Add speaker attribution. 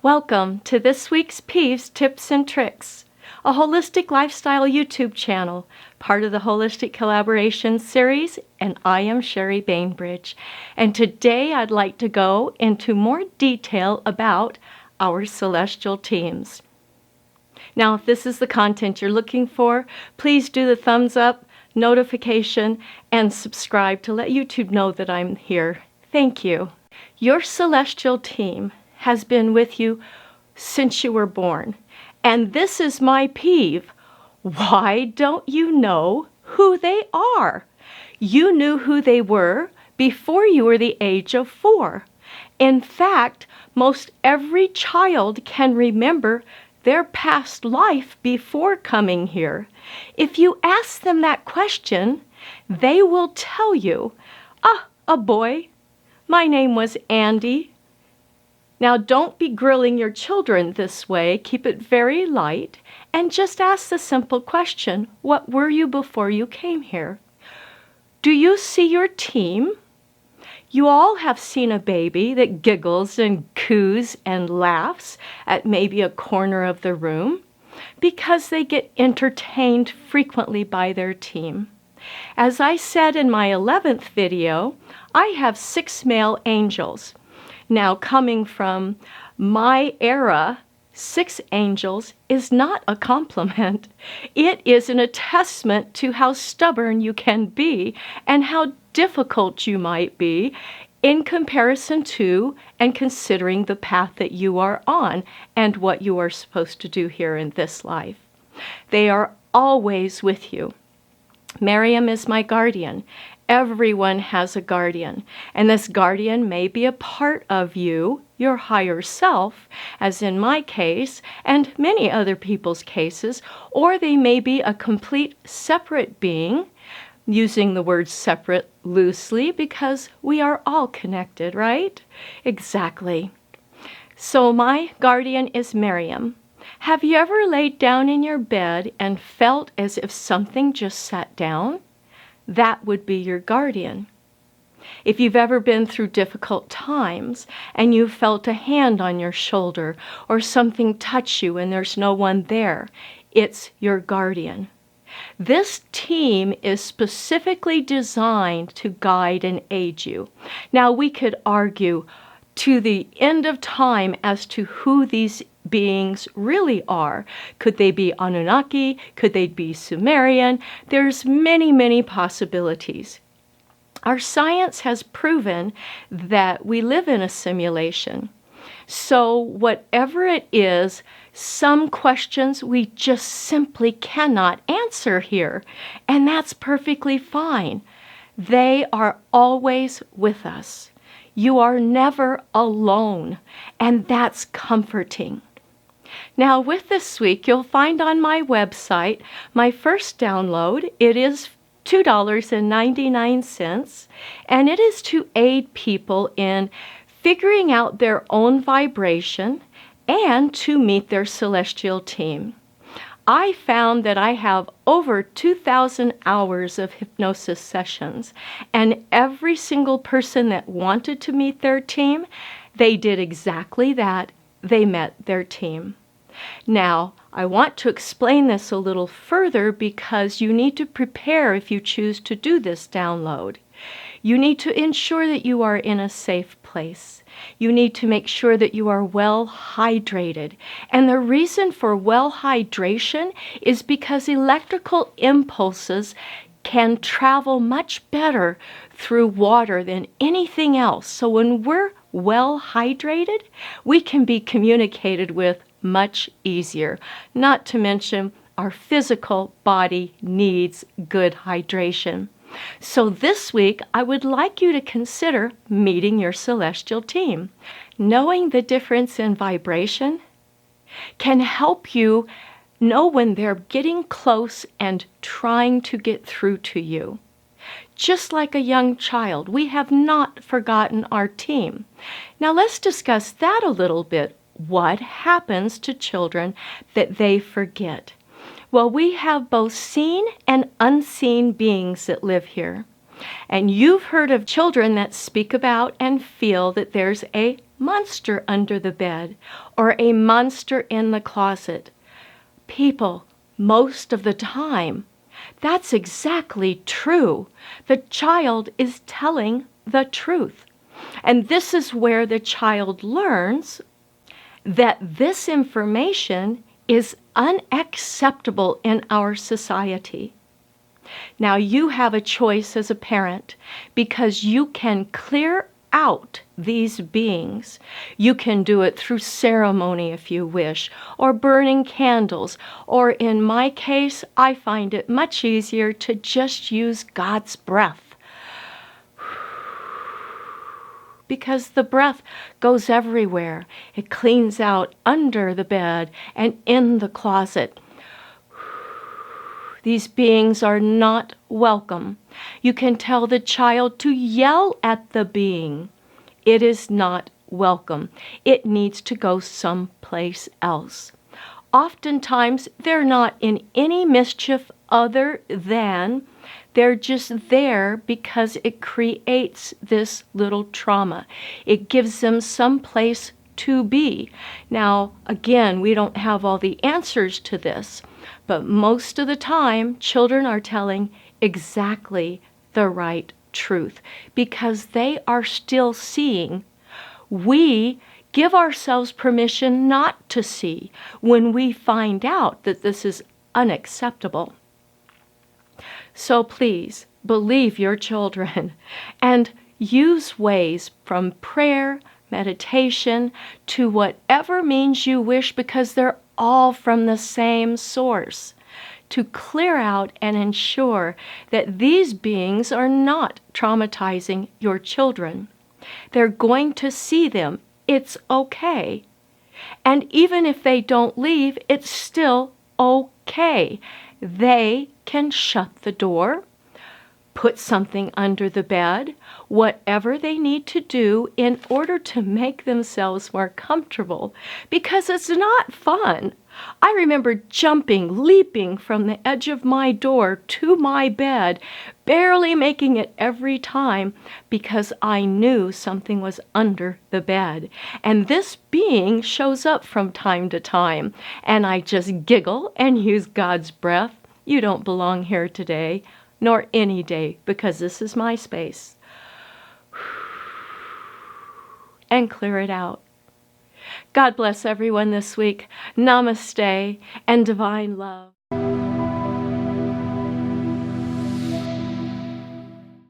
Speaker 1: Welcome to this week's Peeves Tips and Tricks, a holistic lifestyle YouTube channel, part of the Holistic Collaboration series, and I am Sherry Bainbridge. And today I'd like to go into more detail about our celestial teams. Now, if this is the content you're looking for, please do the thumbs up, notification, and subscribe to let YouTube know that I'm here. Thank you. Your celestial team has been with you since you were born. And this is my peeve. Why don't you know who they are? You knew who they were before you were the age of 4. In fact, most every child can remember their past life before coming here. If you ask them that question, they will tell you, a boy, my name was Andy. Now, don't be grilling your children this way. Keep it very light and just ask the simple question, what were you before you came here? Do you see your team? You all have seen a baby that giggles and coos and laughs at maybe a corner of the room because they get entertained frequently by their team. As I said in my 11th video, I have 6 male angels. Now, coming from my era, 6 angels is not a compliment. It is an attestment to how stubborn you can be and how difficult you might be in comparison to and considering the path that you are on and what you are supposed to do here in this life. They are always with you. Miriam is my guardian. Everyone has a guardian, and this guardian may be a part of you, your higher self, as in my case, and many other people's cases, or they may be a complete separate being, using the word separate loosely because we are all connected, right? Exactly. So my guardian is Miriam. Have you ever laid down in your bed and felt as if something just sat down? That would be your guardian. If you've ever been through difficult times and you felt a hand on your shoulder or something touch you and there's no one there, it's your guardian. This team is specifically designed to guide and aid you. Now, we could argue to the end of time as to who these beings really are. Could they be Anunnaki? Could they be Sumerian? There's many possibilities. Our science has proven that we live in a simulation. So whatever it is, some questions we just simply cannot answer here, and that's perfectly fine. They are always with us. You are never alone, and that's comforting. Now, with this week, you'll find on my website my first download. It is $2.99, and it is to aid people in figuring out their own vibration and to meet their celestial team. I found that I have over 2,000 hours of hypnosis sessions, and every single person that wanted to meet their team, they did exactly that. They met their team. Now, I want to explain this a little further because you need to prepare if you choose to do this download. You need to ensure that you are in a safe place. You need to make sure that you are well hydrated. And the reason for well hydration is because electrical impulses can travel much better through water than anything else. So when we're well hydrated, we can be communicated with much easier. Not to mention our physical body needs good hydration. So this week, I would like you to consider meeting your celestial team. Knowing the difference in vibration can help you know when they're getting close and trying to get through to you. Just like a young child, we have not forgotten our team. Now let's discuss that a little bit. What happens to children that they forget? Well, we have both seen and unseen beings that live here. And you've heard of children that speak about and feel that there's a monster under the bed or a monster in the closet. People, most of the time, that's exactly true. The child is telling the truth. And this is where the child learns that this information is unacceptable in our society. Now, you have a choice as a parent because you can clear out these beings. You can do it through ceremony if you wish, or burning candles, or in my case, I find it much easier to just use God's breath. Because the breath goes everywhere. It cleans out under the bed and in the closet. These beings are not welcome. You can tell the child to yell at the being. It is not welcome. It needs to go someplace else. Oftentimes, they're not in any mischief other than they're just there because it creates this little trauma. It gives them some place to be. Now, again, we don't have all the answers to this, but most of the time, children are telling exactly the right truth because they are still seeing. We give ourselves permission not to see when we find out that this is unacceptable. So please believe your children and use ways from prayer, meditation, to whatever means you wish, because they're all from the same source, to clear out and ensure that these beings are not traumatizing your children. They're going to see them. It's okay. And even if they don't leave, it's still okay. They can shut the door, put something under the bed, whatever they need to do in order to make themselves more comfortable, because it's not fun. I remember jumping, leaping from the edge of my door to my bed, barely making it every time because I knew something was under the bed. And this being shows up from time to time, and I just giggle and use God's breath. You don't belong here today, nor any day, because this is my space. And clear it out. God bless everyone this week. Namaste and divine love.